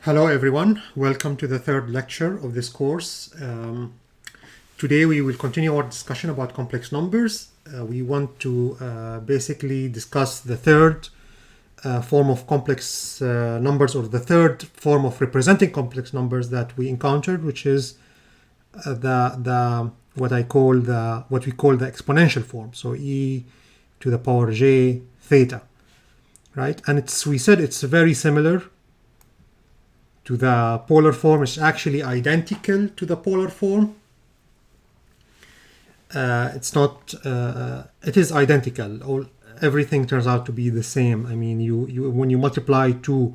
Hello everyone, welcome to the third lecture of this course. Today we will continue our discussion about complex numbers. We want to basically discuss the third form of complex numbers, or the third form of representing complex numbers that we encountered, which is what we call the exponential form. So e to the power j theta, right? And we said it's very similar to the polar form. Is actually identical to the polar form. It's not. It is identical. Everything turns out to be the same. I mean, when you multiply two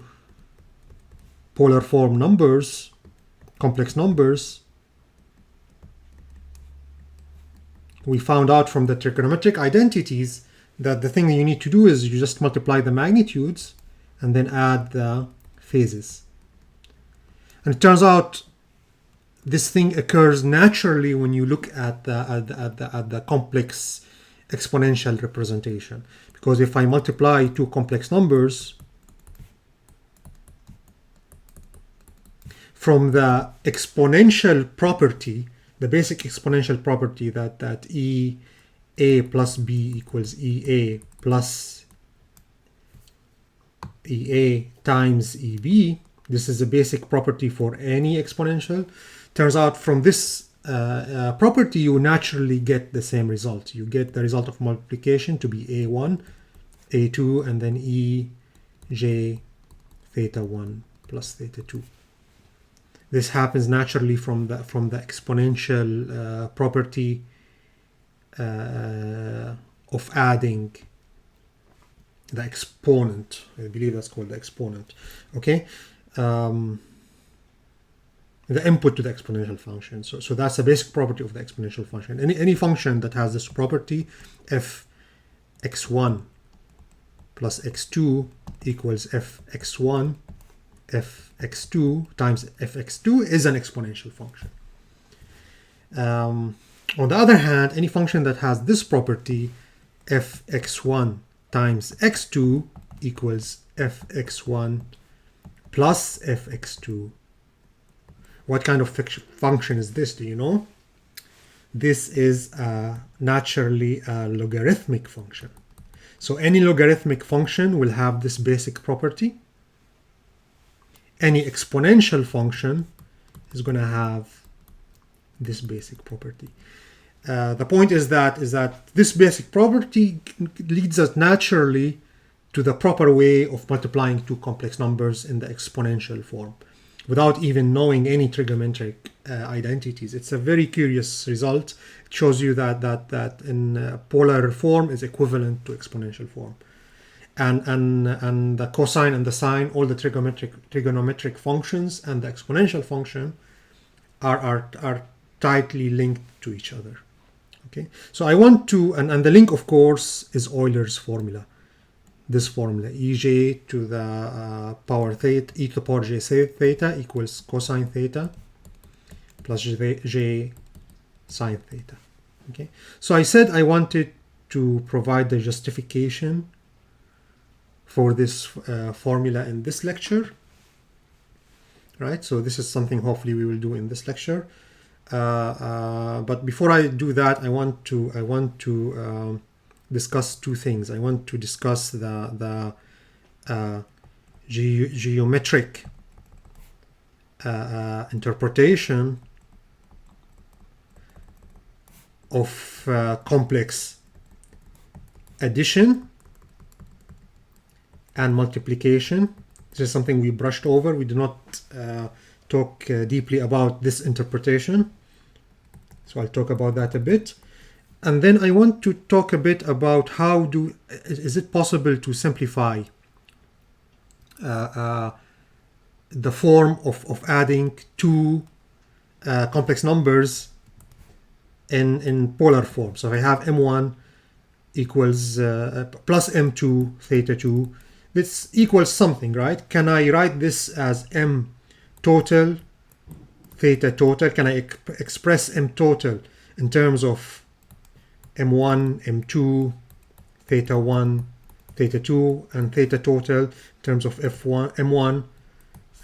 polar form numbers, complex numbers, we found out from the trigonometric identities that the thing you need to do is you just multiply the magnitudes and then add the phases. And it turns out this thing occurs naturally when you look at the complex exponential representation. Because if I multiply two complex numbers from the exponential property, the basic exponential property that EA plus B equals EA plus EA times EB, this is a basic property for any exponential. Turns out from this property, you naturally get the same result. You get the result of multiplication to be A1, A2, and then EJ theta 1 plus theta 2. This happens naturally from the exponential property of adding the exponent. I believe that's called the exponent. Okay. The input to the exponential function. So that's a basic property of the exponential function. Any function that has this property, f x1 plus x2 equals f x1 f x2 times f x2 is an exponential function. On the other hand, any function that has this property, f x1 times x2 equals f x1 plus f x2. What kind of function is this? Do you know? This is naturally a logarithmic function. So any logarithmic function will have this basic property. Any exponential function is going to have this basic property. The point is that this basic property leads us naturally to the proper way of multiplying two complex numbers in the exponential form, without even knowing any trigonometric identities. It's a very curious result. It shows you that in polar form is equivalent to exponential form, and the cosine and the sine, all the trigonometric functions and the exponential function are tightly linked to each other. Okay, so I want to, and the link of course is Euler's formula. This formula, EJ to the power theta, e to the power j theta equals cosine theta plus j sine theta. Okay, so I said I wanted to provide the justification for this formula in this lecture, right? So this is something hopefully we will do in this lecture. But before I do that, I want to discuss two things. I want to discuss the geometric interpretation of complex addition and multiplication. This is something we brushed over. We do not talk deeply about this interpretation. So I'll talk about that a bit. And then I want to talk a bit about is it possible to simplify the form of adding two complex numbers in polar form. So if I have m1 equals plus m2 theta 2, this equals something, right? Can I write this as m total theta total? Can I express m total in terms of m1, m2, theta 1, theta 2, and theta total in terms of f1, m1,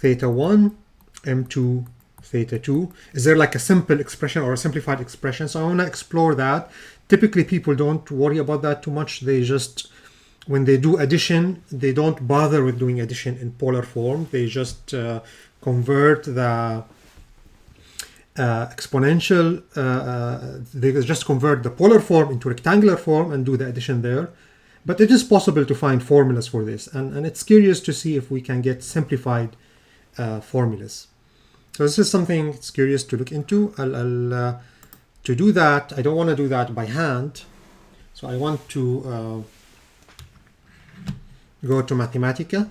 theta 1, m2 theta 2. Is there like a simple expression or a simplified expression? So I want to explore that. Typically people don't worry about that too much. They just, when they do addition, they don't bother with doing addition in polar form. They just convert the exponential, they just convert the polar form into rectangular form and do the addition there. But it is possible to find formulas for this, and it's curious to see if we can get simplified formulas. So this is something it's curious to look into. To do that, I don't want to do that by hand, so I want to go to Mathematica,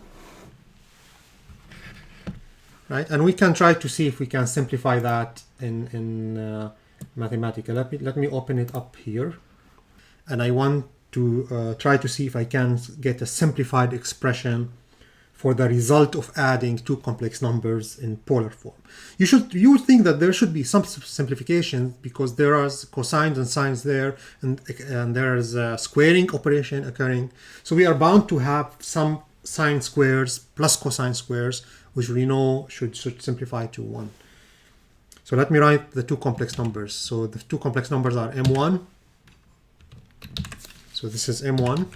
right? And we can try to see if we can simplify that in Mathematica. Let me open it up here, and I want to try to see if I can get a simplified expression for the result of adding two complex numbers in polar form. You would think that there should be some simplification because there are cosines and sines there, and there is a squaring operation occurring. So we are bound to have some sine squares plus cosine squares, which we know should simplify to 1. So let me write the two complex numbers. So the two complex numbers are m1. So this is m1.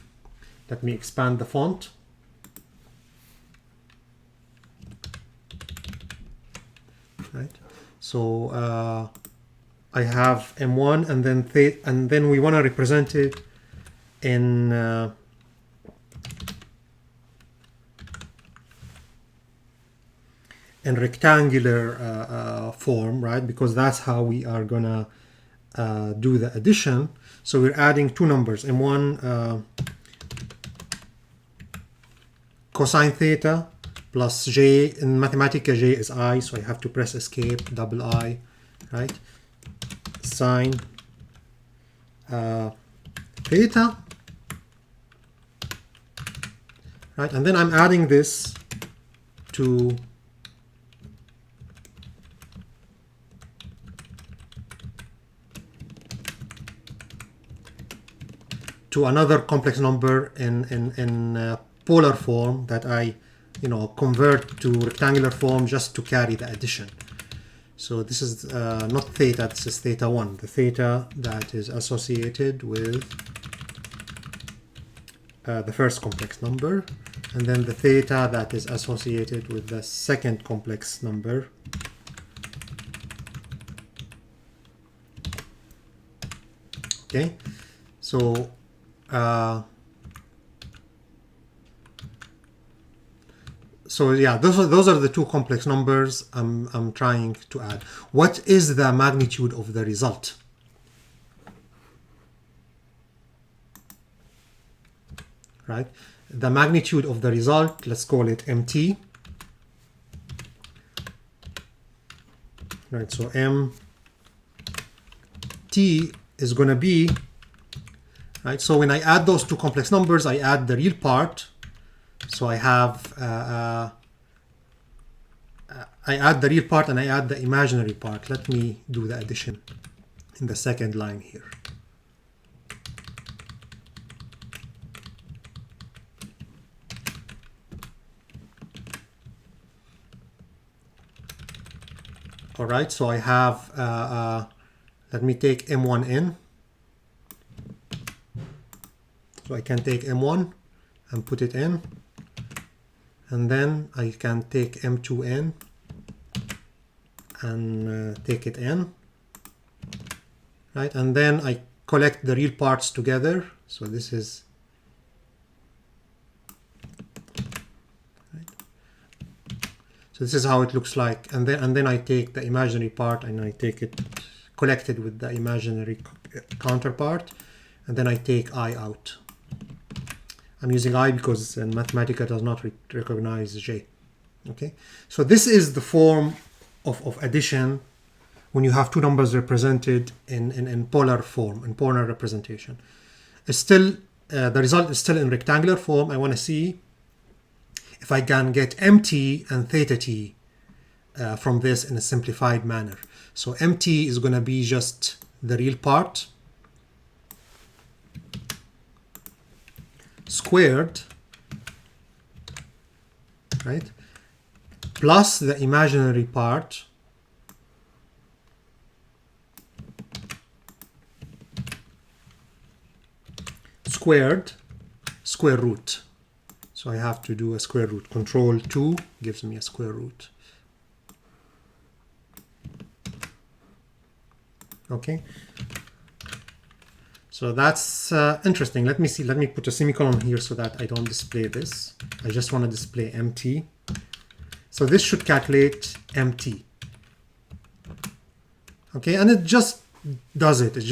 Let me expand the font. Right. So I have m1, and then we want to represent it in rectangular form, right? Because that's how we are gonna do the addition. So we're adding two numbers, m1 cosine theta plus j. In Mathematica, j is I, so I have to press escape, double I, right? Sine theta, right? And then I'm adding this to another complex number in polar form that I convert to rectangular form just to carry the addition. So this is not theta, this is theta 1, the theta that is associated with the first complex number, and then the theta that is associated with the second complex number. Okay, so so yeah, those are the two complex numbers I'm trying to add. What is the magnitude of the result? Right, the magnitude of the result, let's call it mt. Right, so mt is going to be, right, so when I add those two complex numbers, I add the real part. So I have, I add the real part and I add the imaginary part. Let me do the addition in the second line here. All right, so I have, let me take m1 in. So I can take m1 and put it in. And then I can take m2 in and take it in, right? And then I collect the real parts together. So this is, right? So this is how it looks like. And then I take the imaginary part and I take it collected with the imaginary counterpart, and then I take I out. I'm using I because Mathematica does not recognize J. Okay, so this is the form of addition when you have two numbers represented in polar form, in polar representation. It's still, the result is still in rectangular form. I want to see if I can get mt and theta t from this in a simplified manner. So mt is going to be just the real part squared, right? plus the imaginary part squared square root. So I have to do a square root. Control 2 gives me a square root. Okay. So that's interesting. Let me see. Let me put a semicolon here so that I don't display this. I just want to display MT. So this should calculate MT. Okay, and it just does it. It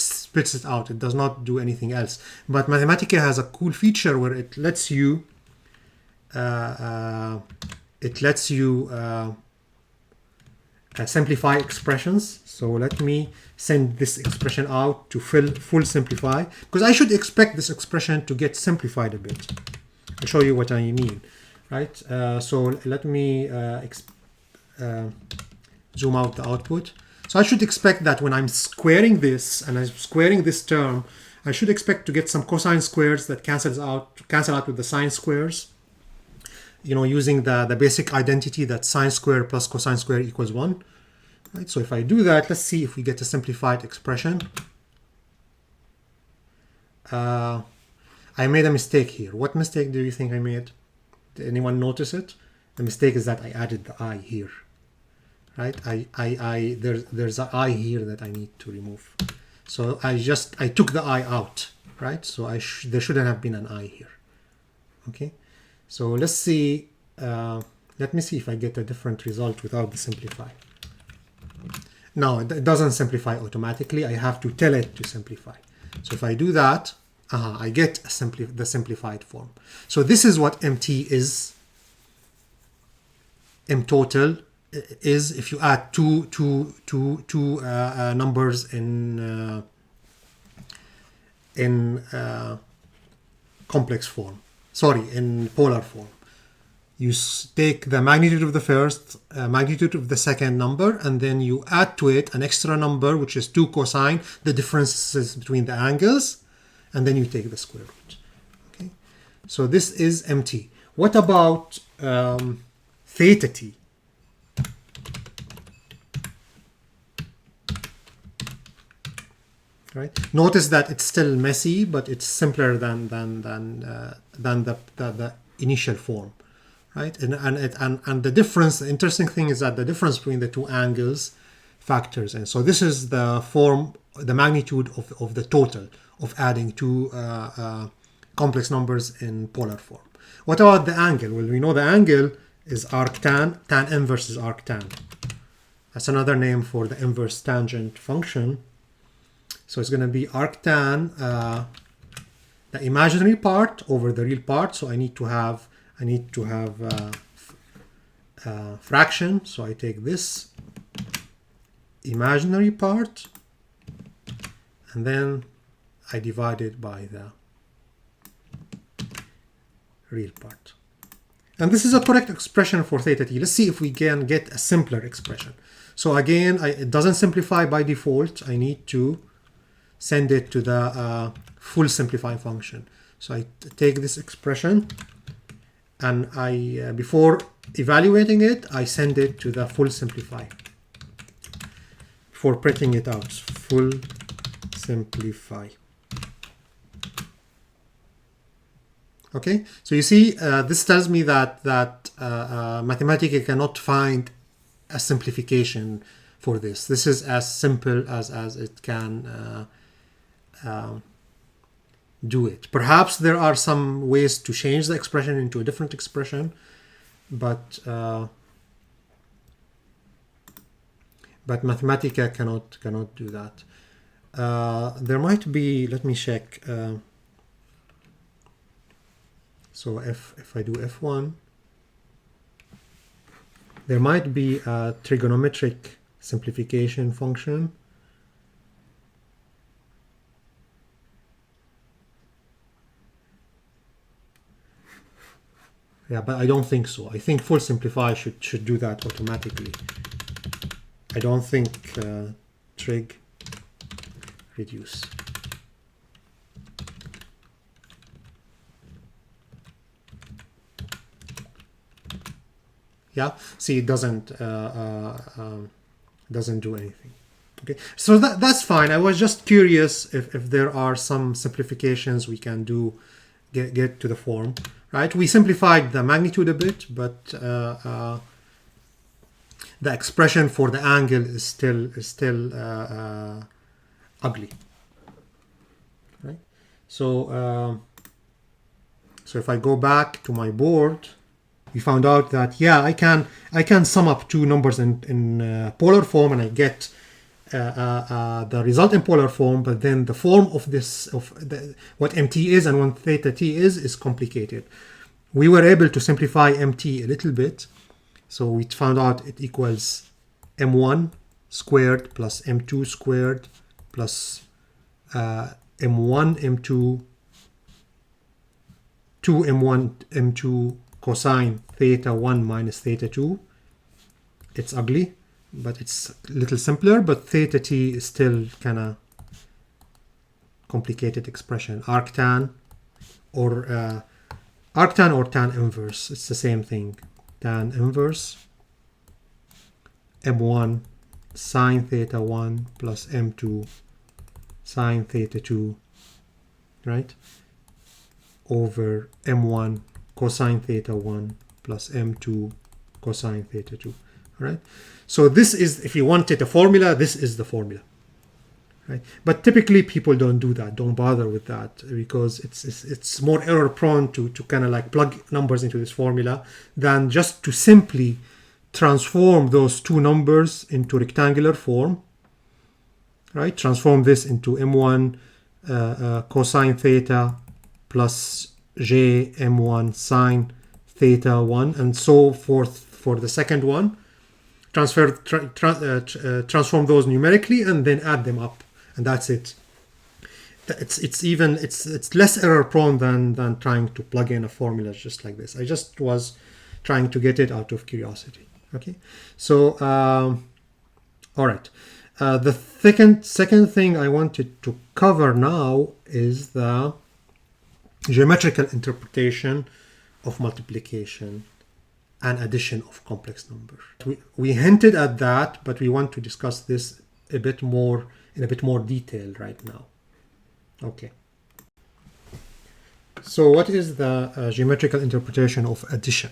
spits it out. It does not do anything else. But Mathematica has a cool feature where it lets you simplify expressions. So let me send this expression out to full simplify, because I should expect this expression to get simplified a bit. I'll show you what I mean, right? So let me zoom out the output. So I should expect that when I'm squaring this and I'm squaring this term, I should expect to get some cosine squares that cancel out with the sine squares. You know, using the basic identity that sine square plus cosine square equals 1. Right? So if I do that, let's see if we get a simplified expression. I made a mistake here. What mistake do you think I made? Did anyone notice it? The mistake is that I added the I here. Right? There's an I here that I need to remove. So I took the I out. Right? So there shouldn't have been an I here. Okay. So let's see, let me see if I get a different result without the simplify. No, it doesn't simplify automatically. I have to tell it to simplify. So if I do that, I get the simplified form. So this is what MT is. M total is if you add two numbers in complex form. Sorry, in polar form. You take the magnitude of the first, magnitude of the second number, and then you add to it an extra number, which is 2 cosine, the differences between the angles, and then you take the square root. Okay, so this is MT. What about theta t? Right. Notice that it's still messy, but it's simpler than the initial form, right? And the difference. The interesting thing is that the difference between the two angles factors in. So this is the form, the magnitude of the total of adding two complex numbers in polar form. What about the angle? Well, we know the angle is arctan. Tan inverse is arctan. That's another name for the inverse tangent function. So it's going to be arctan, the imaginary part over the real part. So I need to have fraction. So I take this imaginary part and then I divide it by the real part. And this is a correct expression for theta t. Let's see if we can get a simpler expression. So again, it doesn't simplify by default. I need to send it to the full simplifying function. So I take this expression and I before evaluating it, I send it to the full simplify. Before printing it out, full simplify. Okay, so you see, this tells me that Mathematica cannot find a simplification for this. This is as simple as it can do it. Perhaps there are some ways to change the expression into a different expression, but Mathematica cannot do that. There might be. Let me check. So if I do F1, there might be a trigonometric simplification function. Yeah, but I don't think so. I think full simplify should do that automatically. I don't think trig reduce. Yeah, see, it doesn't do anything. Okay, so that's fine. I was just curious if there are some simplifications we can do, get to the form, right? We simplified the magnitude a bit, but the expression for the angle is still ugly, right? So so if I go back to my board, we found out that yeah, I can sum up two numbers in polar form, and I get the result in polar form, but then the form of what mt is and what theta t is complicated. We were able to simplify mt a little bit, so we found out it equals m1 squared plus m2 squared plus m1 m2 2m1 m2 cosine theta 1 minus theta 2. It's ugly, but it's a little simpler, but theta t is still kind of complicated expression. Arctan or tan inverse, it's the same thing. Tan inverse m1 sine theta 1 plus m2 sine theta 2, right, over m1 cosine theta 1 plus m2 cosine theta 2. All right, so this is, if you wanted a formula, this is the formula, right? But typically people don't do that, don't bother with that, because it's more error prone to kind of like plug numbers into this formula than just to simply transform those two numbers into rectangular form, right? Transform this into m1 cosine theta plus j m1 sine theta 1 and so forth for the second one. Transform those numerically and then add them up, and that's it. It's less error prone than trying to plug in a formula just like this. I just was trying to get it out of curiosity. Okay, so all right. The second thing I wanted to cover now is the geometrical interpretation of multiplication and addition of complex numbers. We hinted at that, but we want to discuss this a bit more in a bit more detail right now. Okay. So what is the geometrical interpretation of addition?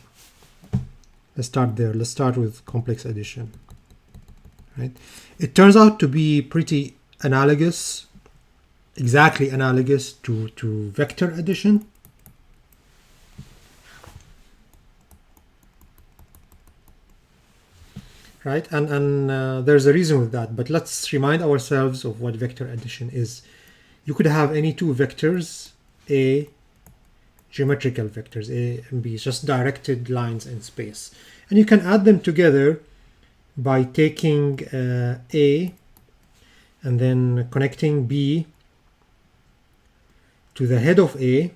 Let's start there. Let's start with complex addition. Right? It turns out to be pretty analogous, exactly analogous to vector addition. Right, and there's a reason with that, but let's remind ourselves of what vector addition is. You could have any two vectors, A, geometrical vectors, A and B, just directed lines in space. And you can add them together by taking A and then connecting B to the head of A.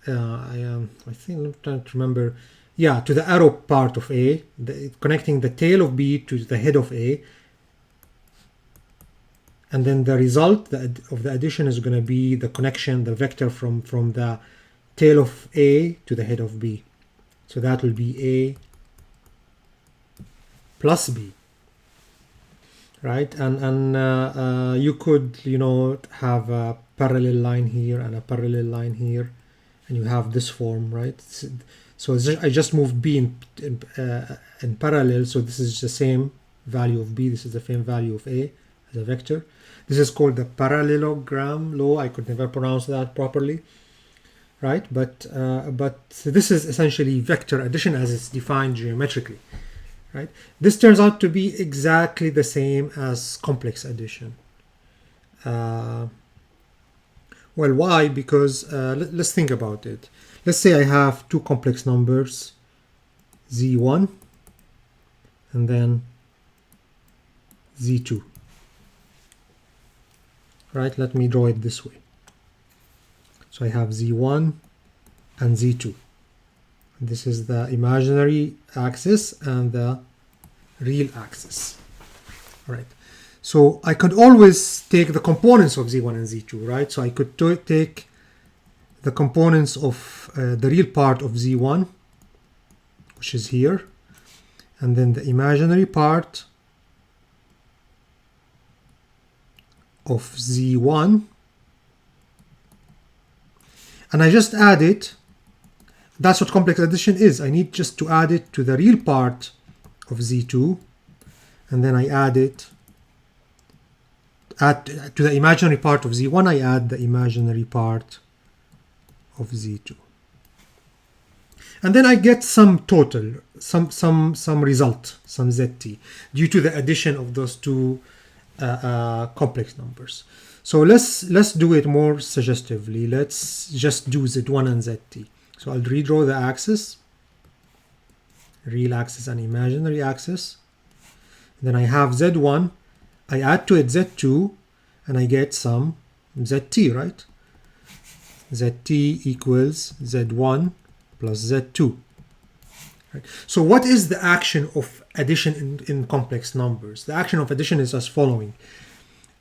I think I'm trying to remember. Yeah, to the arrow part of A, connecting the tail of B to the head of A. And then the result of the addition is going to be the connection, the vector from the tail of A to the head of B. So that will be A plus B. Right? And you could, have a parallel line here and a parallel line here, and you have this form, right? So I just moved B in parallel, so this is the same value of B, this is the same value of A as a vector. This is called the parallelogram law. I could never pronounce that properly, right? But this is essentially vector addition as it's defined geometrically, right? This turns out to be exactly the same as complex addition. Well, why? Because let's think about it. Let's say I have two complex numbers, z1 and then z2. Right, let me draw it this way. So I have z1 and z2. This is the imaginary axis and the real axis. All right. So I could always take the components of z1 and z2, right? So I could take the components of the real part of z1, which is here, and then the imaginary part of Z1, and I just add it. That's what complex addition is. I need just to add it to the real part of Z2, and then I add it to the imaginary part of Z1, I add the imaginary part of Z2. And then I get some total, some result, some ZT, due to the addition of those two complex numbers. So let's do it more suggestively. Let's just do Z1 and ZT. So I'll redraw the axis, real axis and imaginary axis. Then I have Z1, I add to it Z2, and I get some ZT, right? ZT equals Z1 plus Z2. Right? So what is the action of addition in complex numbers? The action of addition is as following.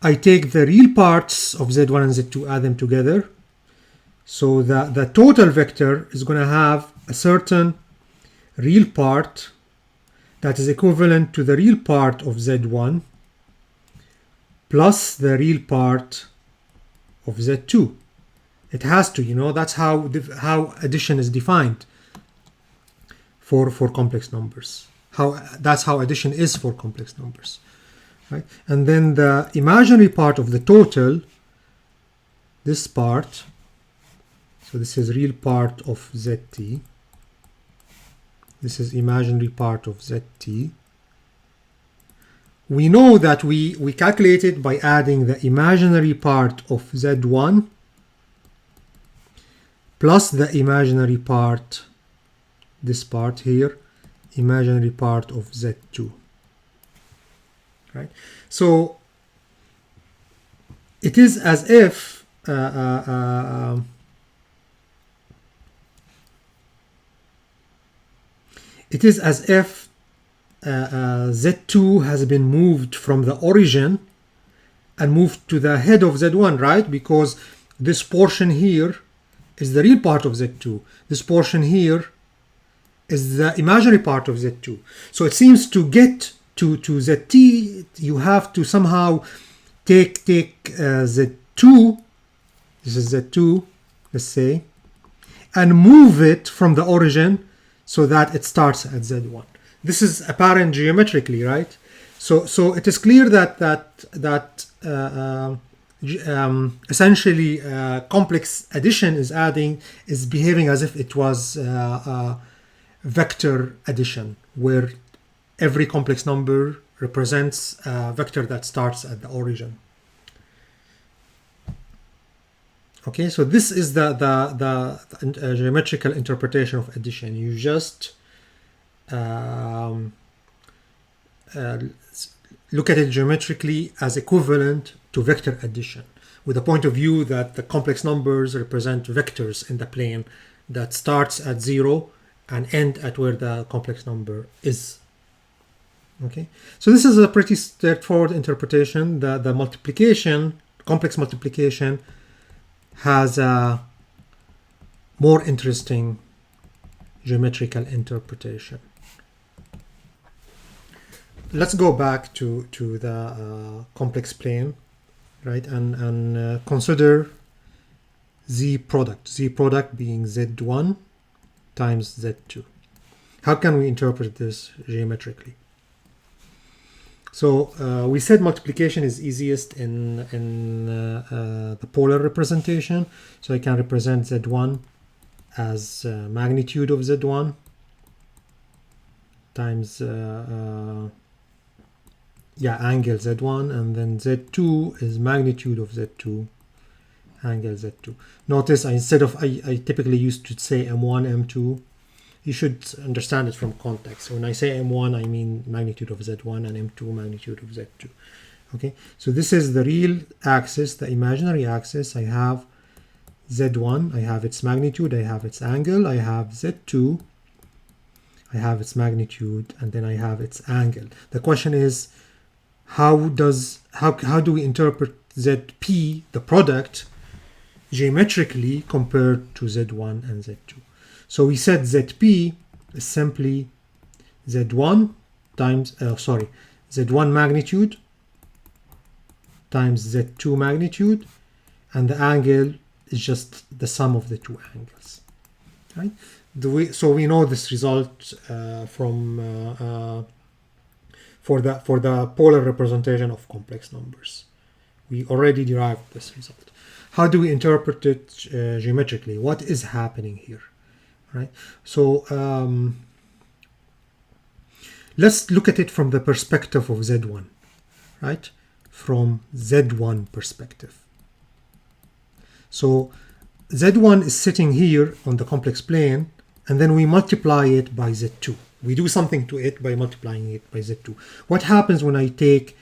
I take the real parts of Z1 and Z2, add them together. So the total vector is going to have a certain real part that is equivalent to the real part of Z1 plus the real part of Z2. It has to, you know, that's how addition is defined for complex numbers. That's how addition is for complex numbers, right? And then the imaginary part of the total, this part, so this is real part of ZT, this is imaginary part of ZT. We know that we calculate it by adding the imaginary part of Z1 plus the imaginary part, this part here, imaginary part of Z2, right? So it is as if Z2 has been moved from the origin and moved to the head of Z1, right? Because this portion here is the real part of Z2. This portion here is the imaginary part of Z2. So it seems to get to ZT, you have to somehow take Z2, this is Z2, let's say, and move it from the origin so that it starts at Z1. This is apparent geometrically, right? So it is clear that essentially complex addition is behaving as if it was vector addition, where every complex number represents a vector that starts at the origin. Okay, so this is the geometrical interpretation of addition. You just look at it geometrically as equivalent to vector addition, with the point of view that the complex numbers represent vectors in the plane that starts at 0 and end at where the complex number is. Okay, so this is a pretty straightforward interpretation. The multiplication, complex multiplication, has a more interesting geometrical interpretation. Let's go back to the complex plane, right, and consider Z product being Z1 times Z2. How can we interpret this geometrically? So we said multiplication is easiest in the polar representation. So I can represent Z1 as magnitude of Z1 times angle Z1, and then Z2 is magnitude of Z2 angle Z2. Notice instead of I typically used to say M1, M2. You should understand it from context. So when I say M1, I mean magnitude of Z1, and M2 magnitude of Z2. Okay, so this is the real axis, the imaginary axis. I have Z1, I have its magnitude, I have its angle, I have Z2, I have its magnitude, and then I have its angle. The question is, how do we interpret ZP, the product, geometrically compared to Z1 and Z2? So we said ZP is simply Z1 times, Z1 magnitude times Z2 magnitude, and the angle is just the sum of the two angles, right? So we know this result for the polar representation of complex numbers. We already derived this result. How do we interpret it geometrically? What is happening here, right? So let's look at it from the perspective of Z1, right? From Z1 perspective. So Z1 is sitting here on the complex plane, and then we multiply it by Z2. We do something to it by multiplying it by Z2. What happens when I take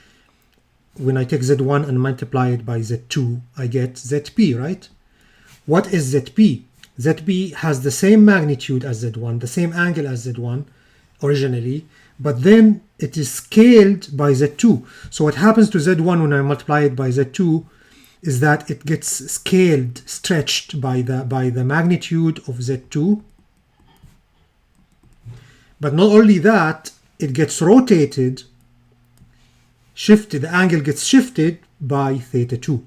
Z1 and multiply it by Z2? I get ZP, right? What is ZP? ZP has the same magnitude as Z1, the same angle as Z1 originally, but then it is scaled by Z2. So what happens to Z1 when I multiply it by Z2 is that it gets scaled, stretched by the magnitude of Z2. But not only that, it gets rotated, shifted, the angle gets shifted by theta 2,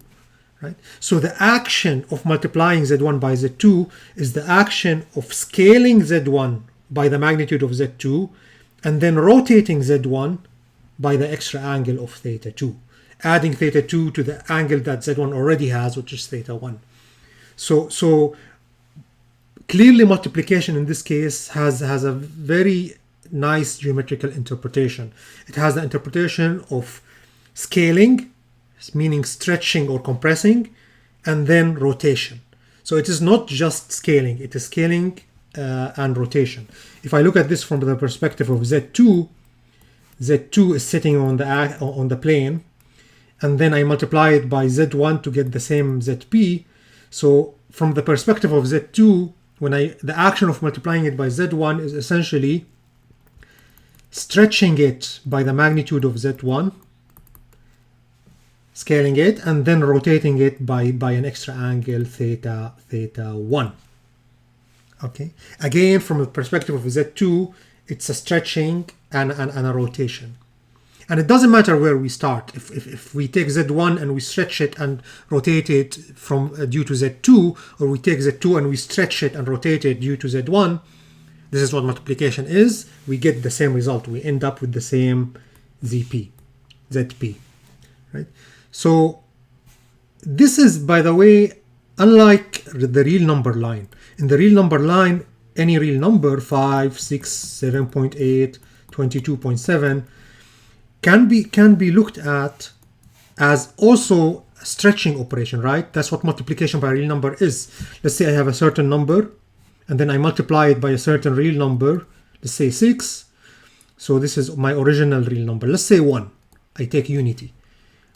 right? So the action of multiplying Z1 by Z2 is the action of scaling Z1 by the magnitude of Z2 and then rotating Z1 by the extra angle of theta 2, adding theta 2 to the angle that Z1 already has, which is theta 1. So clearly multiplication in this case has a very nice geometrical interpretation. It has the interpretation of scaling, meaning stretching or compressing, and then rotation. So it is not just scaling, it is scaling and rotation. If I look at this from the perspective of Z2, Z2 is sitting on the plane, and then I multiply it by Z1 to get the same ZP. So from the perspective of Z2, the action of multiplying it by Z1 is essentially stretching it by the magnitude of Z1, scaling it, and then rotating it by an extra angle theta 1. Okay. Again, from the perspective of Z2, it's a stretching and a rotation. And it doesn't matter where we start. If we take Z1 and we stretch it and rotate it from due to Z2, or we take Z2 and we stretch it and rotate it due to Z1, this is what multiplication is. We get the same result. We end up with the same ZP, right? So this is, by the way, unlike the real number line. In the real number line, any real number, 5, 6, 7.8, 22.7, can be looked at as also a stretching operation, right? That's what multiplication by a real number is. Let's say I have a certain number, and then I multiply it by a certain real number, let's say 6. So this is my original real number. Let's say 1. I take unity.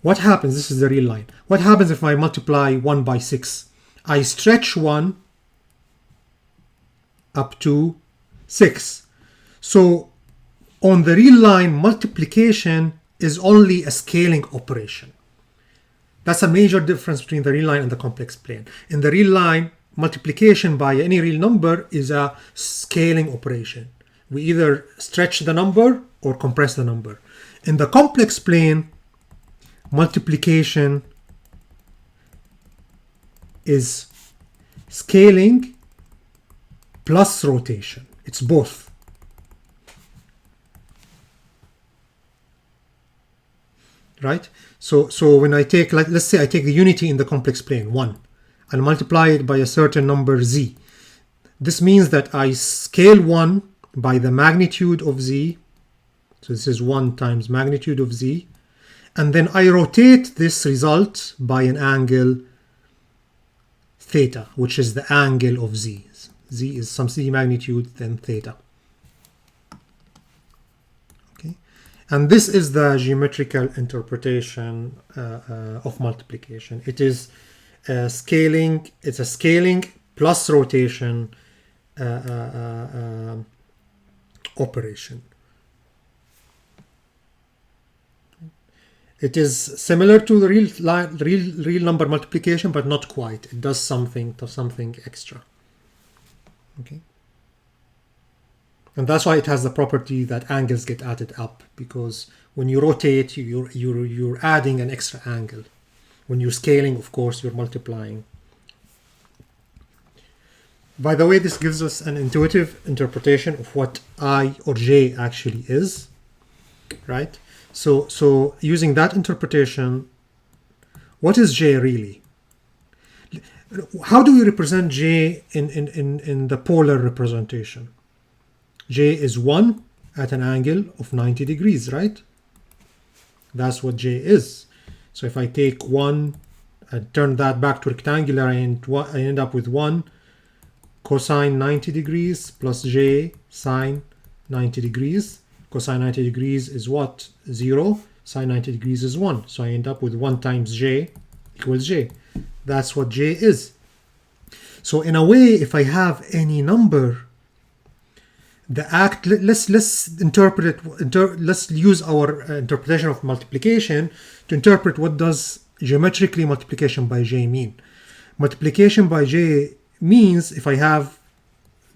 What happens? This is the real line. What happens if I multiply 1 by 6? I stretch 1 up to 6. So on the real line, multiplication is only a scaling operation. That's a major difference between the real line and the complex plane. In the real line, multiplication by any real number is a scaling operation. We either stretch the number or compress the number. In the complex plane, multiplication is scaling plus rotation. It's both. Right? So when I take, like, let's say I take the unity in the complex plane, 1, and multiply it by a certain number z. This means that I scale 1 by the magnitude of z. So this is 1 times magnitude of z. And then I rotate this result by an angle theta, which is the angle of z. Z is some z magnitude, then theta. Okay, and this is the geometrical interpretation of multiplication. It is scaling. It's a scaling plus rotation operation. It is similar to the real number multiplication, but not quite. It does something extra. Okay. And that's why it has the property that angles get added up, because when you rotate, you're adding an extra angle. When you're scaling, of course, you're multiplying. By the way, this gives us an intuitive interpretation of what I or J actually is, right? So using that interpretation, what is J really? How do we represent J in the polar representation? J is 1 at an angle of 90 degrees, right? That's what J is. So if I take 1 and turn that back to rectangular, I end up with 1 cosine 90 degrees plus J sine 90 degrees. Cosine 90 degrees is what? 0. Sine 90 degrees is 1. So I end up with 1 times J equals J. That's what J is. So in a way, if I have any number, the act, let's interpret it, let's use our interpretation of multiplication to interpret what does geometrically multiplication by J mean. Multiplication by J means if I have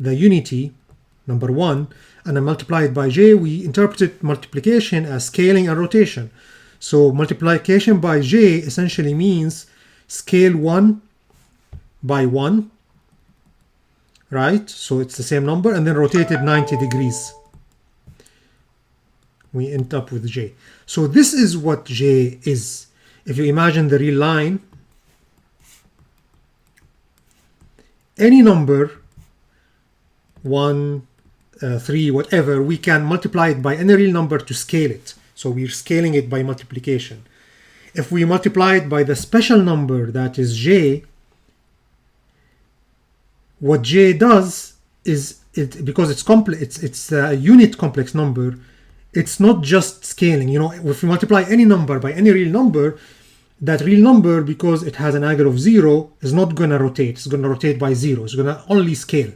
the unity, number 1, and I multiply it by J, we interpreted multiplication as scaling and rotation. So multiplication by J essentially means scale 1 by 1, right? So it's the same number, and then rotated 90 degrees. We end up with J. So this is what J is. If you imagine the real line, any number, 1, 3, whatever, we can multiply it by any real number to scale it. So we're scaling it by multiplication. If we multiply it by the special number that is J, what J does is, because it's complex, it's a unit complex number, it's not just scaling. You know, if we multiply any number by any real number, that real number, because it has an angle of 0, is not going to rotate. It's going to rotate by 0. It's going to only scale.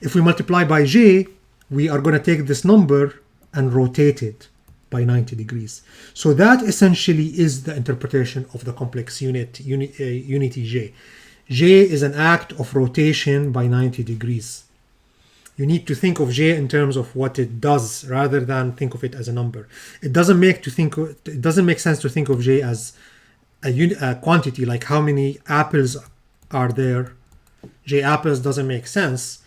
If we multiply by J, we are going to take this number and rotate it by 90 degrees. So that essentially is the interpretation of the complex unity J. J is an act of rotation by 90 degrees. You need to think of J in terms of what it does rather than think of it as a number. It doesn't make sense to think of J as a quantity, like how many apples are there. J apples doesn't make sense.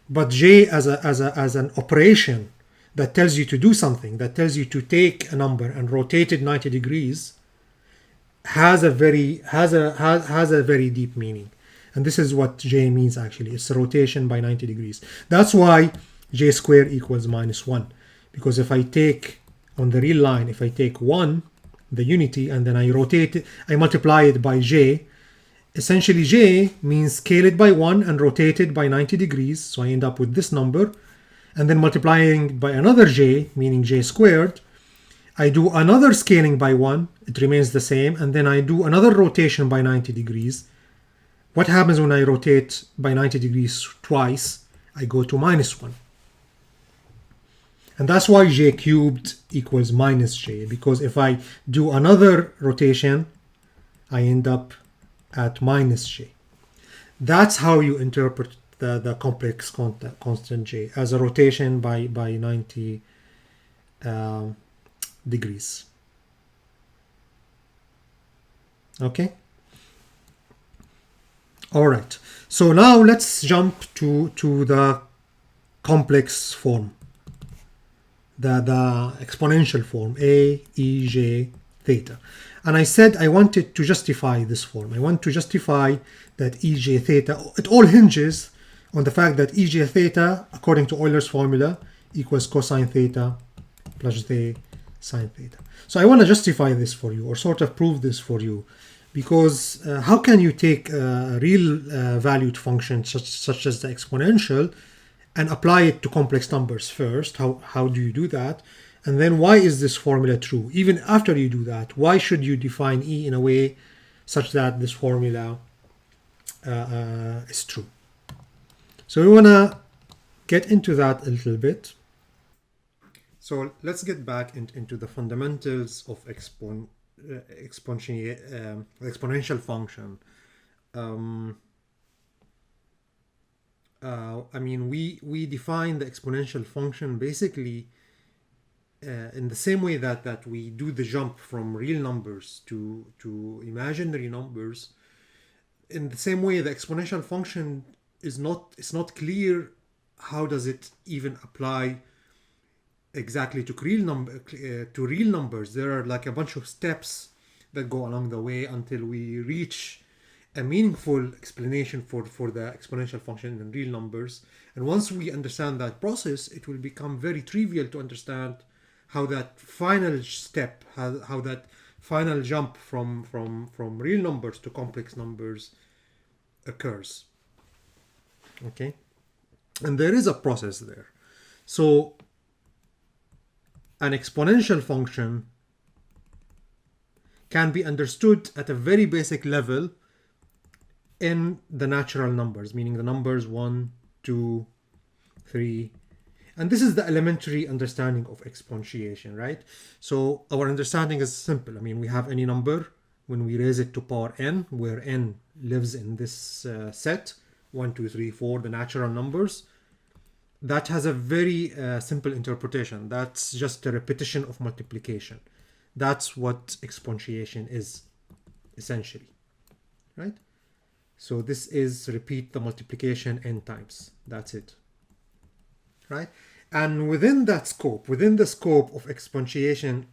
But J as an operation that tells you to do something, that tells you to take a number and rotate it 90 degrees, has a very deep meaning. And this is what J means actually. It's a rotation by 90 degrees. That's why J squared equals -1. Because if I take, on the real line, if I take 1, the unity, and then I rotate it, I multiply it by J, essentially J means scale it by 1 and rotate it by 90 degrees. So I end up with this number. And then multiplying by another J, meaning J squared, I do another scaling by 1, it remains the same, and then I do another rotation by 90 degrees. What happens when I rotate by 90 degrees twice? I go to -1. And that's why J cubed equals -J, because if I do another rotation, I end up at -J. That's how you interpret the complex constant J, as a rotation by 90 degrees. Okay. All right. So now let's jump to the complex form, the exponential form, A, E, J, theta. And I said I wanted to justify this form. I want to justify that E, J, theta, it all hinges on the fact that E, J, theta, according to Euler's formula, equals cosine theta plus J sine theta. So I want to justify this for you, or sort of prove this for you, because how can you take a real valued function such as the exponential and apply it to complex numbers first? How do you do that? And then why is this formula true? Even after you do that, why should you define E in a way such that this formula is true? So we want to get into that a little bit. So let's get back into the fundamentals of exponential function. I mean, we define the exponential function basically in the same way that we do the jump from real numbers to imaginary numbers. In the same way, the exponential function it's not clear how does it even apply exactly to real numbers. There are like a bunch of steps that go along the way until we reach a meaningful explanation for the exponential function in real numbers. And once we understand that process, it will become very trivial to understand how that final step, how that final jump from real numbers to complex numbers occurs. Okay, and there is a process there. So an exponential function can be understood at a very basic level in the natural numbers, meaning the numbers 1, 2, 3. And this is the elementary understanding of exponentiation, right? So our understanding is simple. I mean, we have any number when we raise it to power n, where n lives in this set, 1, 2, 3, 4, the natural numbers. That has a very simple interpretation. That's just a repetition of multiplication. That's what exponentiation is, essentially, right? So this is repeat the multiplication n times. That's it, right? And within that scope, within the scope of exponentiation,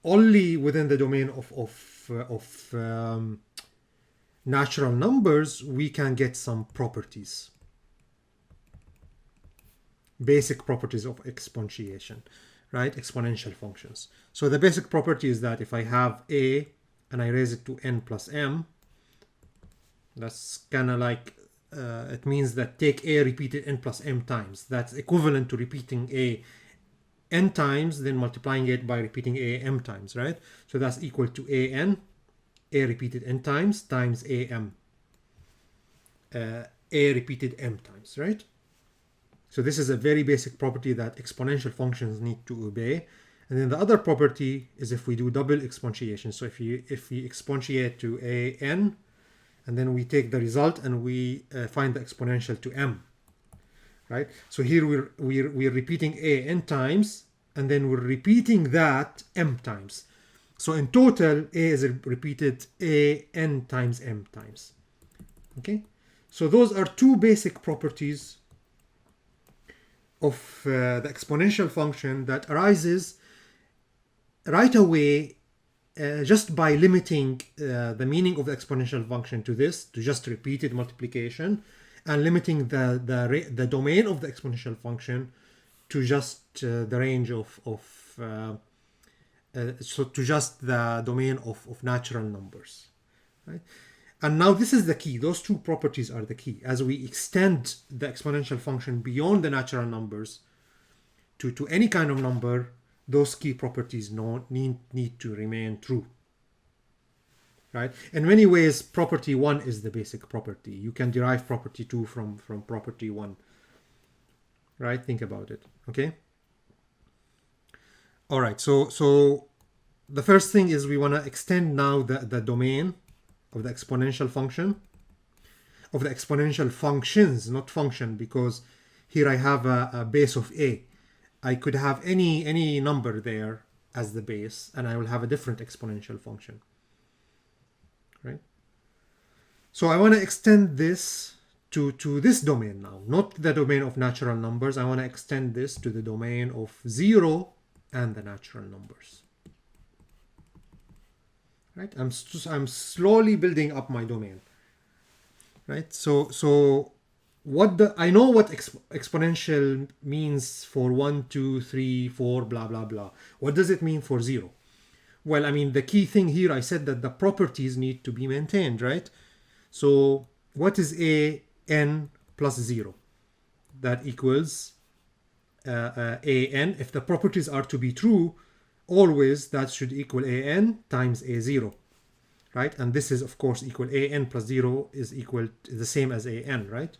only within the domain of natural numbers, we can get some properties. Basic properties of exponentiation, right? Exponential functions. So the basic property is that if I have a and I raise it to n plus m, that's kind of like, it means that take a repeated n plus m times. That's equivalent to repeating a n times, then multiplying it by repeating a m times, right? So that's equal to a repeated n times a m, a repeated m times, right? So this is a very basic property that exponential functions need to obey. And then the other property is if we do double exponentiation. So if we exponentiate to a n, and then we take the result and we find the exponential to m, right? So here we're repeating a n times, and then we're repeating that m times. So in total, a is repeated a n times m times. Okay, so those are two basic properties of the exponential function that arises right away just by limiting the meaning of the exponential function to this, to just repeated multiplication, and limiting the domain of the exponential function to just the range so to just the domain of natural numbers, right? And now this is the key. Those two properties are the key. As we extend the exponential function beyond the natural numbers to any kind of number, those key properties need to remain true, right? In many ways, property 1 is the basic property. You can derive property 2 from property 1, right? Think about it, okay? All right, so the first thing is we want to extend now the domain of the exponential function, of the exponential functions, not function, because here I have a base of a. I could have any number there as the base, and I will have a different exponential function, right? So I want to extend this to this domain now, not the domain of natural numbers. I want to extend this to the domain of 0 and the natural numbers. Right? I'm slowly building up my domain. Right? So I know what exponential means for 1, 2, 3, 4, blah blah blah. What does it mean for 0? Well, I mean, the key thing here, I said that the properties need to be maintained, right? So what is a n plus 0? That equals a n. If the properties are to be true, always that should equal a n times a 0, right? And this is of course equal a n plus 0 is equal to the same as a n, right?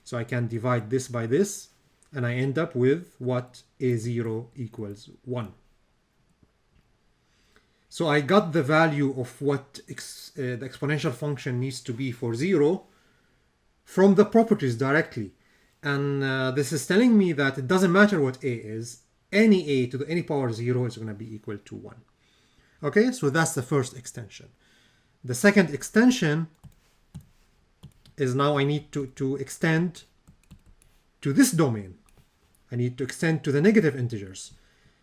So I can divide this by this, and I end up with what? a 0 equals 1. So I got the value of what the exponential function needs to be for 0 from the properties directly. And this is telling me that it doesn't matter what a is, any a to the any power 0 is going to be equal to 1. Okay, so that's the first extension. The second extension is now I need to extend to this domain. I need to extend to the negative integers.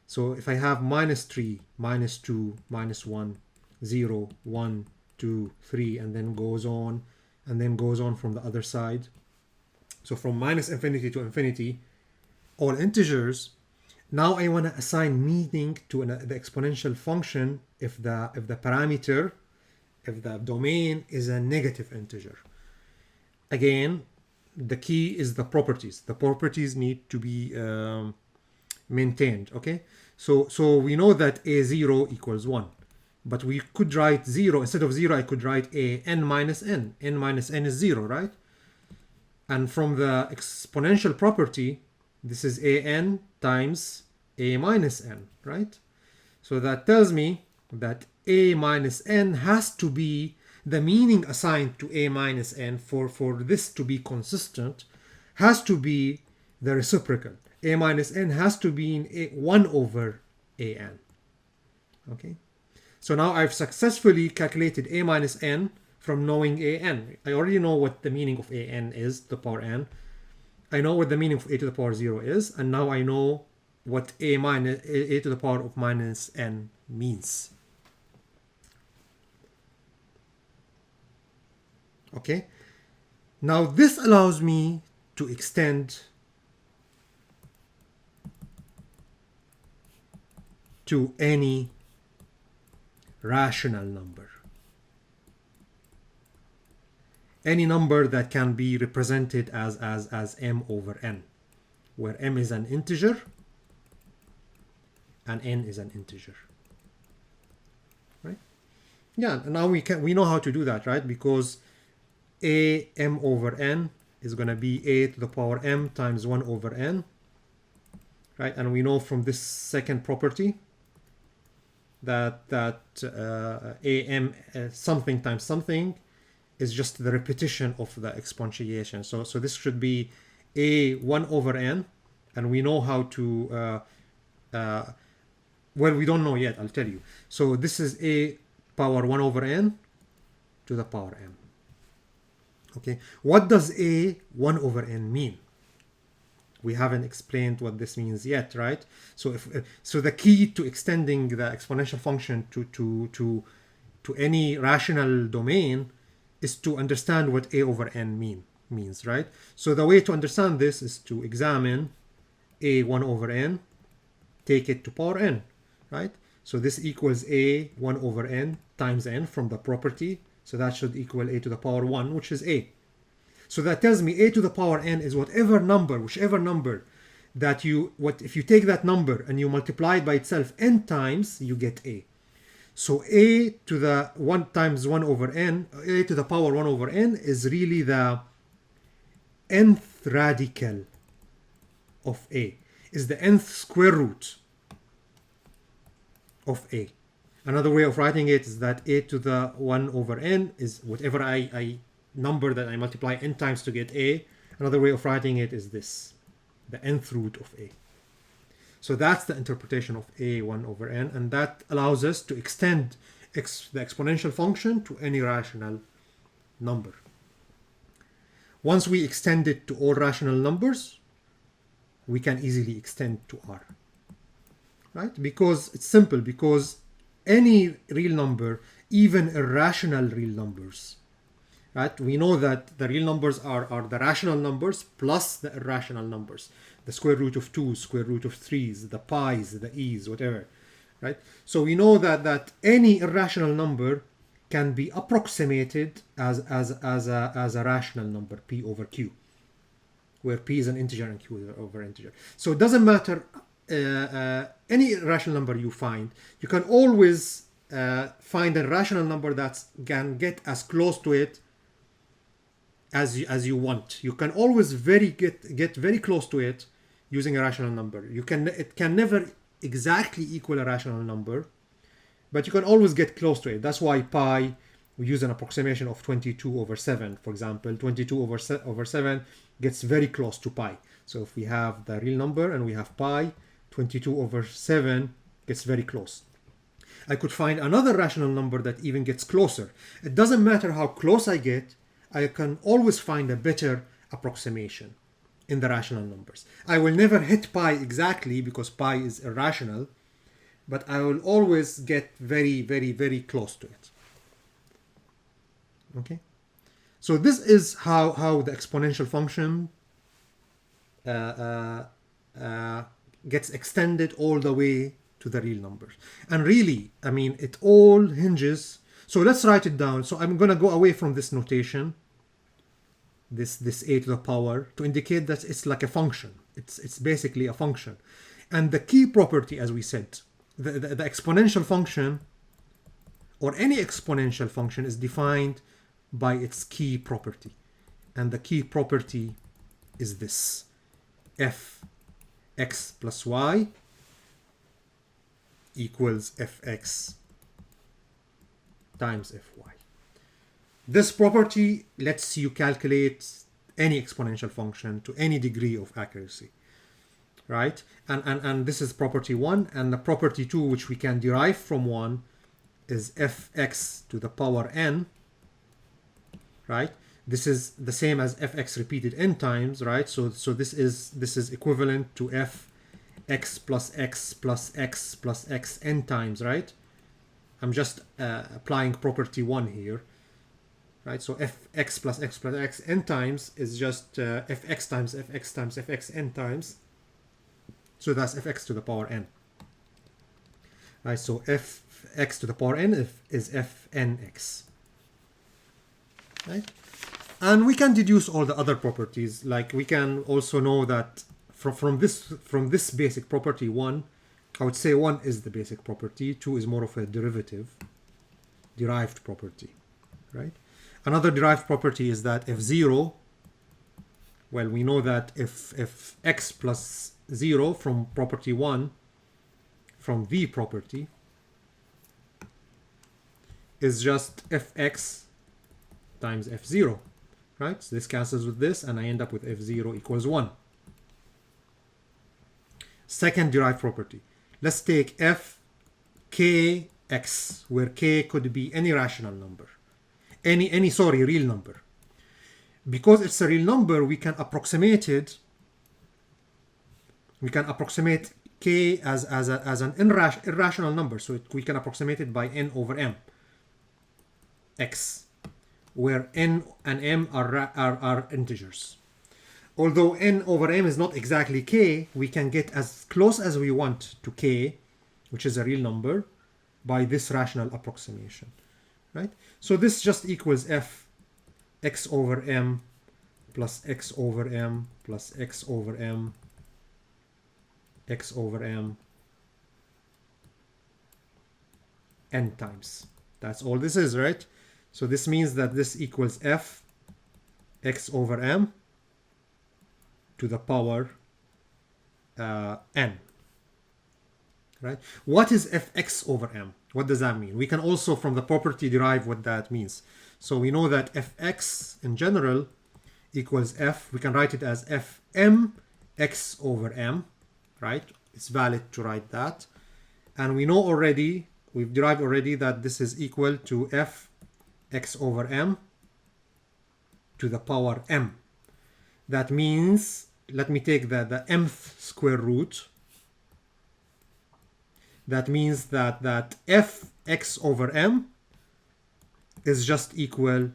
So if I have -3, -2, -1, 0, 1, 2, 3, and then goes on, and then goes on from the other side. So from -infinity to infinity, all integers. Now I want to assign meaning to the exponential function if the parameter, if the domain is a negative integer. Again, the key is the properties. The properties need to be maintained. Okay, so we know that a0 equals 1, but we could write 0 instead of 0. I could write a n minus n. N minus n is 0, right? And from the exponential property, this is an times a minus n, right? So that tells me that a minus n has to be the meaning assigned to a minus n for this to be consistent, has to be the reciprocal. A minus n has to be in 1 over an. Okay, so now I've successfully calculated a minus n from knowing an. I already know what the meaning of an is, the power n. I know what the meaning of a to the power 0 is, and now I know what a to the power of minus n means. Okay, now this allows me to extend to any rational number. Any number that can be represented as m over n, where m is an integer and n is an integer. Right? Yeah, now we know how to do that, right? Because a m over n is going to be a to the power m times 1 over n, right? And we know from this second property that am something times something is just the repetition of the exponentiation. So this should be a 1 over n, and we know how to well, we don't know yet, I'll tell you. So this is a power 1 over n to the power m. Okay, what does a 1 over n mean? We haven't explained what this means yet, right? So so the key to extending the exponential function to any rational domain is to understand what a over n means, right? So the way to understand this is to examine a 1 over n, take it to power n, right? So this equals a 1 over n times n from the property. So that should equal a to the power 1, which is a. So that tells me a to the power n is whichever number that if you take that number and you multiply it by itself n times, you get a. So a to the 1 times 1 over n, a to the power 1 over n is really the nth radical of a, is the nth square root of a. Another way of writing it is that a to the 1 over n is whatever I number that I multiply n times to get a. Another way of writing it is this, the nth root of a. So that's the interpretation of a 1 over n, and that allows us to extend the exponential function to any rational number. Once we extend it to all rational numbers, we can easily extend to r, right? Because it's simple, because any real number, even irrational real numbers, right? We know that the real numbers are the rational numbers plus the irrational numbers, the square root of 2, square root of 3s, the pi's, the e's, whatever, right? So we know that any irrational number can be approximated as a rational number, p over q, where p is an integer and q is over integer. So it doesn't matter any rational number you find, you can always find a rational number that can get as close to it as you want. You can always get very close to it using a rational number. It can never exactly equal a rational number, but you can always get close to it. That's why pi we use an approximation of 22 over 7, for example. 22 over 7 gets very close to pi. So if we have the real number and we have pi, 22 over 7 gets very close. I could find another rational number that even gets closer. It doesn't matter how close I get, I can always find a better approximation in the rational numbers. I will never hit pi exactly because pi is irrational, but I will always get very, very, very close to it. Okay? So this is how the exponential function gets extended all the way to the real numbers. And really, I mean, it all hinges. So let's write it down. So I'm going to go away from this notation, this a to the power, to indicate that it's like a function. It's basically a function. And the key property, as we said, the exponential function or any exponential function is defined by its key property. And the key property is this: fx plus y equals fx times fy. This property lets you calculate any exponential function to any degree of accuracy, right? And this is property 1, and the property 2, which we can derive from 1, is fx to the power n, right? This is the same as fx repeated n times, right? So this is equivalent to fx plus x plus x plus x n times, right? I'm just applying property 1 here, right? So fx plus x n times is just fx times fx times fx n times. So that's fx to the power n. Right, so fx to the power n is fnx. Right? And we can deduce all the other properties. Like we can also know that from this basic property 1, I would say 1 is the basic property, 2 is more of a derived property, right? Another derived property is that if 0, well, we know that if x plus 0 from property 1, from the property, is just fx times f0, right? So this cancels with this, and I end up with f0 equals 1. Second derived property. Let's take f kx, where k could be any rational number. Any real number. Because it's a real number, we can approximate it. We can approximate k as an irrational number. So we can approximate it by n over m. X, where n and m are integers. Although n over m is not exactly k, we can get as close as we want to k, which is a real number, by this rational approximation, right? So this just equals f x over m plus x over m plus x over m x over m n times. That's all this is, right? So this means that this equals f x over m to the power n, right? What is fx over m? What does that mean? We can also from the property derive what that means. So we know that fx in general equals f, we can write it as fm x over m, right? It's valid to write that. And we know already, we've derived already that this is equal to f x over m to the power m. That means, let me take the mth square root. That means that f x over m is just equal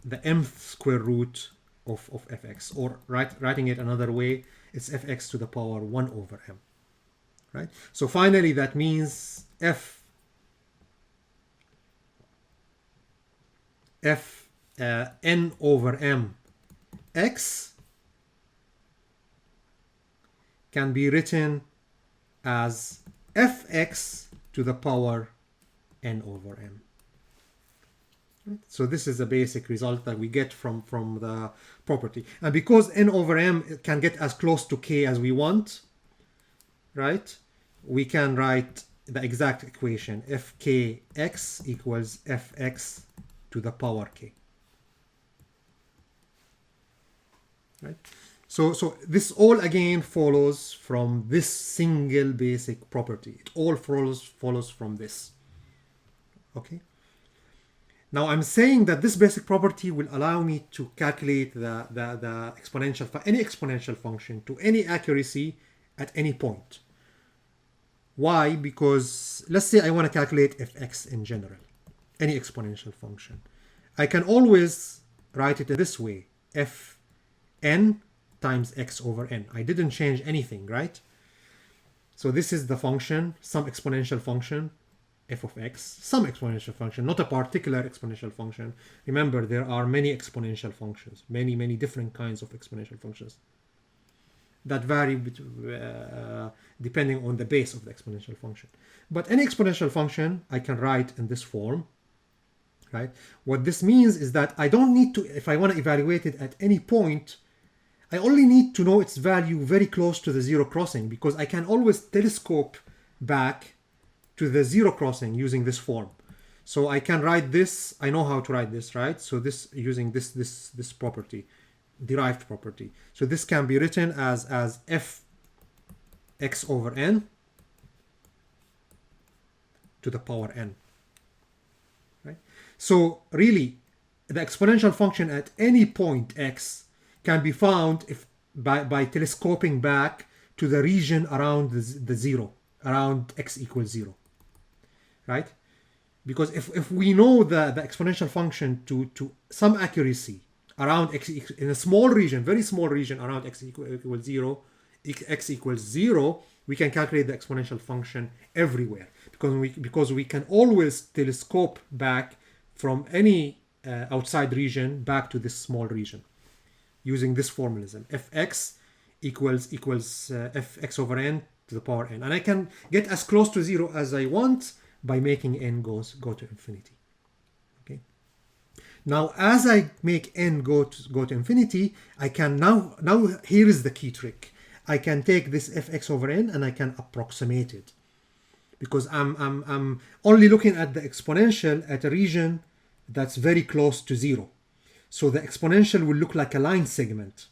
the mth square root of fx, or writing it another way, it's fx to the power 1 over m, right? So finally that means f n over m x can be written as fx to the power n over m. So this is the basic result that we get from the property. And because n over m can get as close to k as we want, right? We can write the exact equation, fkx equals fx to the power k. Right? So this all again follows from this single basic property. It all follows from this. Okay. Now I'm saying that this basic property will allow me to calculate the exponential, any exponential function to any accuracy at any point. Why? Because let's say I want to calculate fx in general, any exponential function. I can always write it this way, fn times x over n. I didn't change anything, right? So this is the function, some exponential function, f of x, some exponential function, not a particular exponential function. Remember, there are many exponential functions, many different kinds of exponential functions that vary depending on the base of the exponential function. But any exponential function I can write in this form, right? What this means is that I don't need to, if I want to evaluate it at any point, I only need to know its value very close to the zero crossing, because I can always telescope back to the zero crossing using this form. So I can write this, I know how to write this, right? So this, using this property, derived property. So this can be written as f x over n to the power n, right? So really, the exponential function at any point x can be found by telescoping back to the region around the zero, around x equals 0, right? Because if we know the exponential function to some accuracy around x in a small region, very small region around x equals 0, x equals 0, we can calculate the exponential function everywhere, because we can always telescope back from any outside region back to this small region using this formalism, fx equals fx over n to the power n, and I can get as close to 0 as I want by making n go to infinity. Okay. Now, as I make n go to infinity, I can now here is the key trick. I can take this fx over n and I can approximate it, because I'm only looking at the exponential at a region that's very close to 0. So the exponential will look like a line segment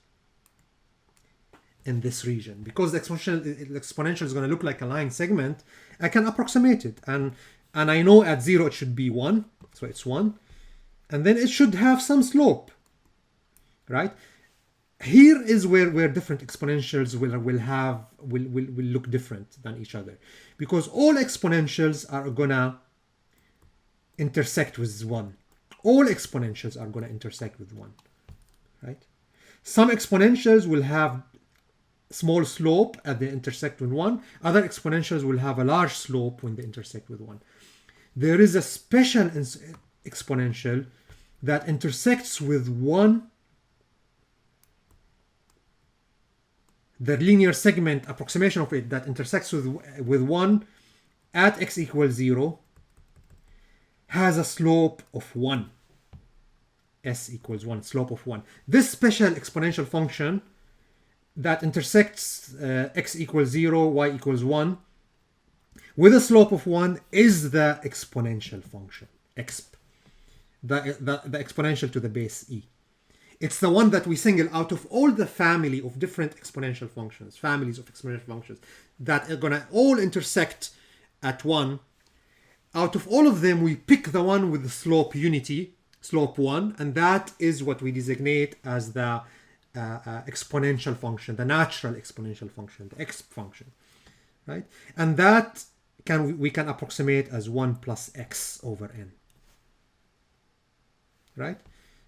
in this region. Because the exponential is going to look like a line segment, I can approximate it. And I know at 0 it should be 1. So it's 1. And then it should have some slope, right? Here is where different exponentials will look different than each other. Because all exponentials are going to intersect with 1. All exponentials are going to intersect with 1, right? Some exponentials will have small slope at they intersect with 1. Other exponentials will have a large slope when they intersect with 1. There is a special exponential that intersects with 1, the linear segment approximation of it that intersects with 1 at x equals 0 has a slope of 1. S equals 1, slope of 1. This special exponential function that intersects x equals 0, y equals 1 with a slope of 1 is the exponential function, exp, the exponential to the base e. It's the one that we single out of all the family of different exponential functions, families of exponential functions that are going to all intersect at 1. Out of all of them, we pick the one with the slope unity, slope 1, and that is what we designate as the exponential function, the natural exponential function, the exp function, right? And that we can approximate as 1 plus x over n, right?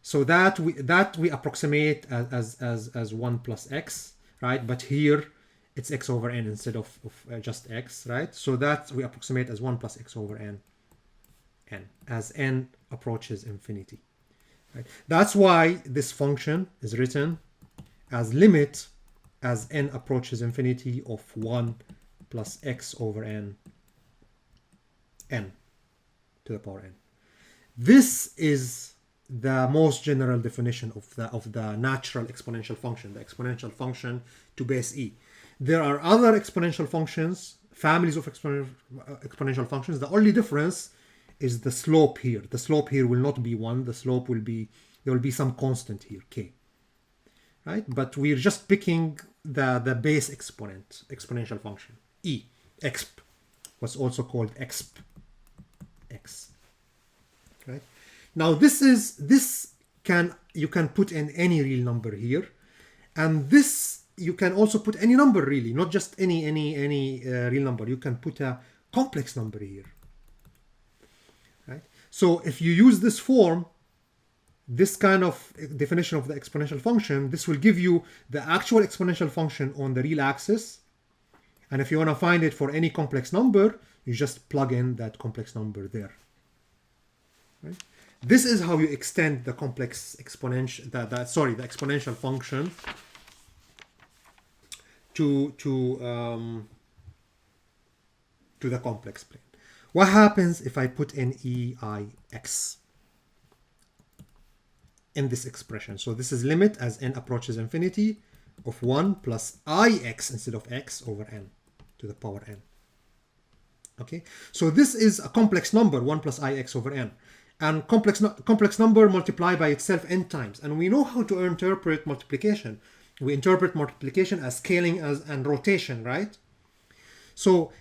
So that we approximate as 1 plus x, right? But here it's x over n instead of just x, right? So that we approximate as 1 plus x over n as n approaches infinity, right? That's why this function is written as limit as n approaches infinity of 1 plus x over n to the power n. This is the most general definition of the natural exponential function, the exponential function to base e. There are other exponential functions, families of exponential functions. The only difference is the slope here. The slope here will not be 1. The slope will be, there will be some constant here, k. Right? But we're just picking the base exponential function, e, exp, what's also called exp, x. Right? Now you can put in any real number here, and this you can also put any number really, not just any real number. You can put a complex number here. Right? So if you use this form, this kind of definition of the exponential function, this will give you the actual exponential function on the real axis. And if you want to find it for any complex number, you just plug in that complex number there. Right? This is how you extend the complex exponential, the exponential function to the complex plane. What happens if I put in EIX in this expression? So this is limit as n approaches infinity of 1 plus ix instead of x over n to the power n. Okay, so this is a complex number, 1 plus ix over n. And complex number multiplied by itself n times. And we know how to interpret multiplication. We interpret multiplication as scaling and rotation, right? So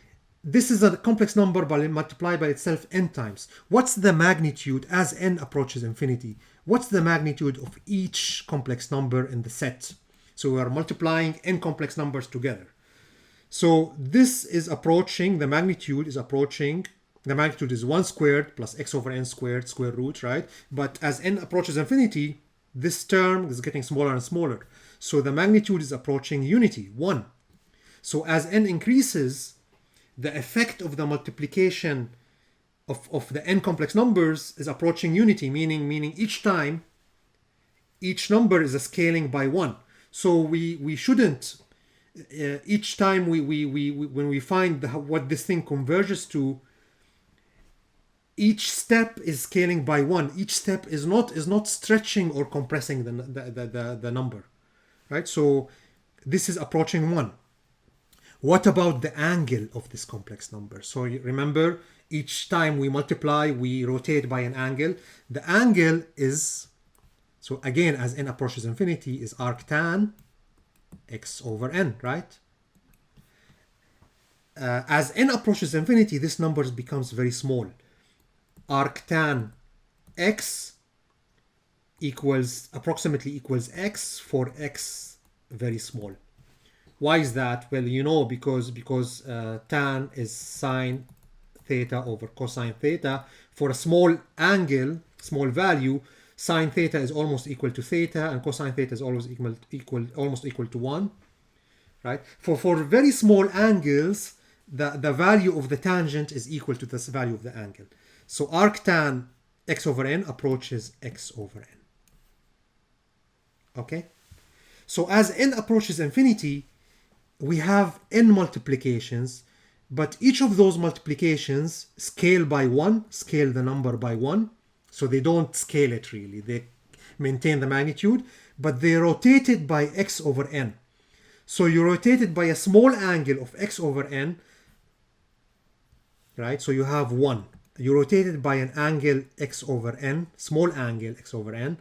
this is a complex number multiplied by itself n times. What's the magnitude as n approaches infinity? What's the magnitude of each complex number in the set? So we are multiplying n complex numbers together. So this is approaching, the magnitude is 1 squared plus x over n squared square root, right? But as n approaches infinity, this term is getting smaller and smaller. So the magnitude is approaching unity, 1. So as n increases, the effect of the multiplication of the n complex numbers is approaching unity, meaning each time, each number is a scaling by 1. So we shouldn't, each time when we find what this thing converges to, each step is scaling by 1. Each step is not stretching or compressing the number, right? So this is approaching 1. What about the angle of this complex number? So remember, each time we multiply, we rotate by an angle. The angle is, so again, as n approaches infinity, is arctan x over n, right? As n approaches infinity, this number becomes very small. Arctan x approximately equals x for x very small. Why is that? Well, you know, because tan is sine theta over cosine theta. For a small angle, small value, sine theta is almost equal to theta, and cosine theta is always almost equal to 1, right? For very small angles, the value of the tangent is equal to this value of the angle. So arctan x over n approaches x over n. Okay? So as n approaches infinity, we have n multiplications, but each of those multiplications scale by 1, scale the number by 1. So they don't scale it really. They maintain the magnitude, but they rotate it by x over n. So you rotate it by a small angle of x over n, right? So you have 1. You rotate it by an angle x over n, small angle x over n,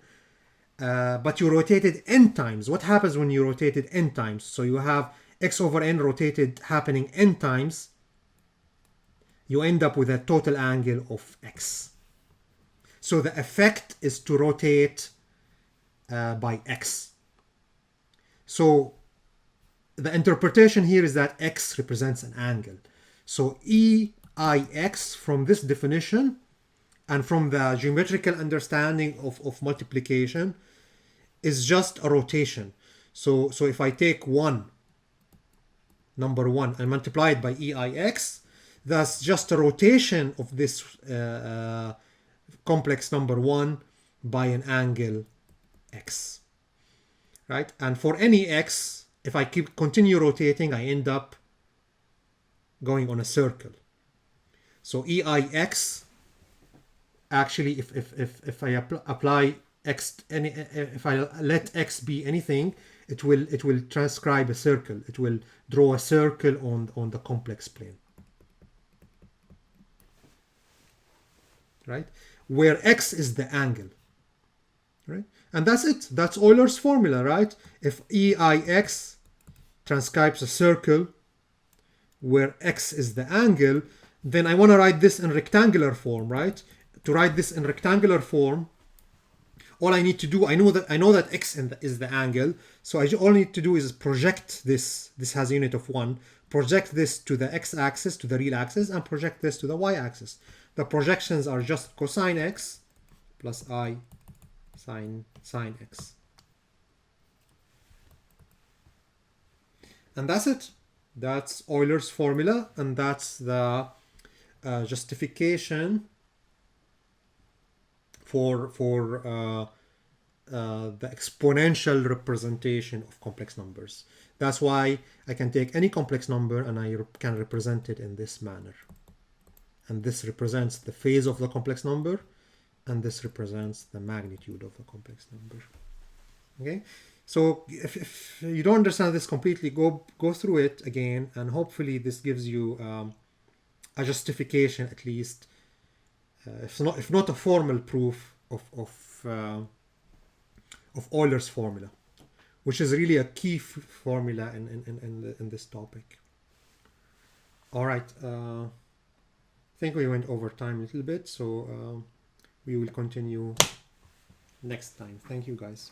but you rotate it n times. What happens when you rotate it n times? So you have x over n rotated happening n times. You end up with a total angle of x. So the effect is to rotate by x. So the interpretation here is that x represents an angle. So EIX from this definition and from the geometrical understanding of multiplication is just a rotation. So if I take number 1 and multiply it by EIX, that's just a rotation of this complex number 1 by an angle x, right? And for any x, if I continue rotating, I end up going on a circle. So EIX, actually, if I apply x, if I let x be anything, it will transcribe a circle. It will draw a circle on the complex plane. right? Where x is the angle, right? And that's it. That's Euler's formula, right? If EIX transcribes a circle where x is the angle, then I want to write this in rectangular form, right? To write this in rectangular form, all I need to do, I know that x is the angle, so all I need to do is project this. This has a unit of 1. Project this to the x-axis, to the real axis, and project this to the y-axis. The projections are just cosine x plus I sine x. And that's it. That's Euler's formula, and that's the justification for the exponential representation of complex numbers. That's why I can take any complex number and I can represent it in this manner. And this represents the phase of the complex number, and this represents the magnitude of the complex number. Okay, so if you don't understand this completely, go through it again, and hopefully this gives you a justification, at least, if not a formal proof of Euler's formula, which is really a key formula in this topic. All right, I think we went over time a little bit, so we will continue next time. Thank you, guys.